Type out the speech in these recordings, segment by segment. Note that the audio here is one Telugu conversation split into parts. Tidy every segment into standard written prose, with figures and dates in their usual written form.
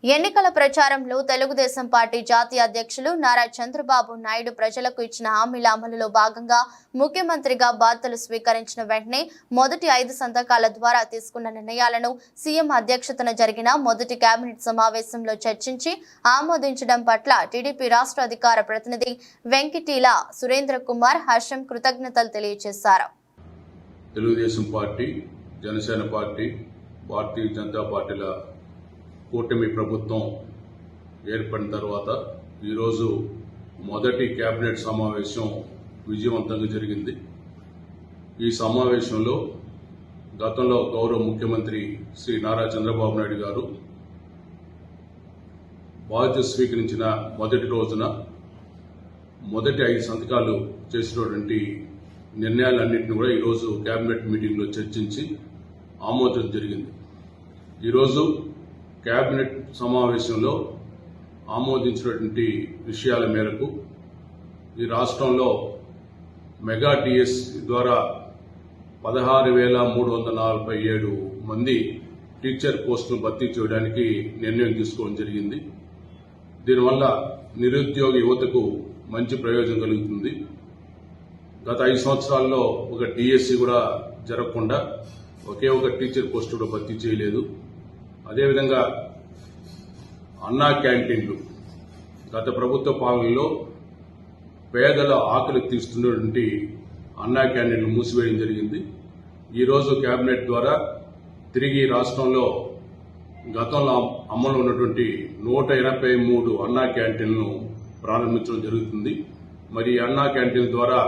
ఎన్నికల ప్రచారంలో తెలుగుదేశం పార్టీ జాతీయ అధ్యక్షులు నారా చంద్రబాబు నాయుడు ప్రజలకు ఇచ్చిన హామీల అమలులో భాగంగా ముఖ్యమంత్రిగా బాధ్యతలు స్వీకరించిన వెంటనే మొదటి 5 సంతకాల ద్వారా తీసుకున్న నిర్ణయాలను సీఎం అధ్యక్షతన జరిగిన మొదటి కేబినెట్ సమావేశంలో చర్చించి ఆమోదించడం పట్ల టీడీపీ రాష్ట్ర అధికార ప్రతినిధి వెంకటీల సురేంద్ర కుమార్ హర్షం కృతజ్ఞతలు తెలియజేశారు. తెలుగుదేశం పార్టీ, జనసేన పార్టీ, భారతీయ జనతా పార్టీల కూటమి ప్రభుత్వం ఏర్పడిన తర్వాత ఈరోజు మొదటి కేబినెట్ సమావేశం విజయవంతంగా జరిగింది. ఈ సమావేశంలో గతంలో గౌరవ ముఖ్యమంత్రి శ్రీ నారా చంద్రబాబు నాయుడు గారు బాధ్యత స్వీకరించిన మొదటి రోజున మొదటి 5 సంతకాలు చేసినటువంటి నిర్ణయాలన్నింటినీ కూడా ఈరోజు కేబినెట్ మీటింగ్లో చర్చించి ఆమోదం జరిగింది. ఈరోజు కేబినెట్ సమావేశంలో ఆమోదించినటువంటి విషయాల మేరకు ఈ రాష్ట్రంలో మెగా డిఎస్ ద్వారా 16,347 మంది టీచర్ పోస్టులు భర్తీ చేయడానికి నిర్ణయం తీసుకోవడం జరిగింది. దీనివల్ల నిరుద్యోగ యువతకు మంచి ప్రయోజనం కలుగుతుంది. గత 5 సంవత్సరాల్లో ఒక డిఎస్సి కూడా జరగకుండా ఒకే ఒక టీచర్ పోస్టు కూడా భర్తీ చేయలేదు. అదేవిధంగా అన్నా క్యాంటీన్లు గత ప్రభుత్వ పాలనలో పేదల ఆకలి తీస్తున్నటువంటి అన్నా క్యాంటీన్లు మూసివేయడం జరిగింది. ఈరోజు కేబినెట్ ద్వారా తిరిగి రాష్ట్రంలో గతంలో అమలు ఉన్నటువంటి 183 అన్నా క్యాంటీన్లను ప్రారంభించడం జరుగుతుంది. మరి అన్నా క్యాంటీన్ ద్వారా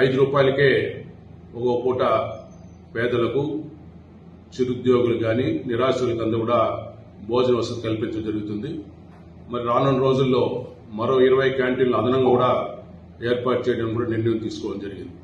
5 రూపాయలకే ఒక పూట పేదలకు, చిరుద్యోగులు కానీ నిరాశ్రులకు అంతా కూడా భోజన వసతి కల్పించడం జరుగుతుంది. మరి రానున్న రోజుల్లో మరో 20 క్యాంటీన్లు అదనంగా కూడా ఏర్పాటు చేయడం కూడా నిర్ణయం తీసుకోవడం జరిగింది.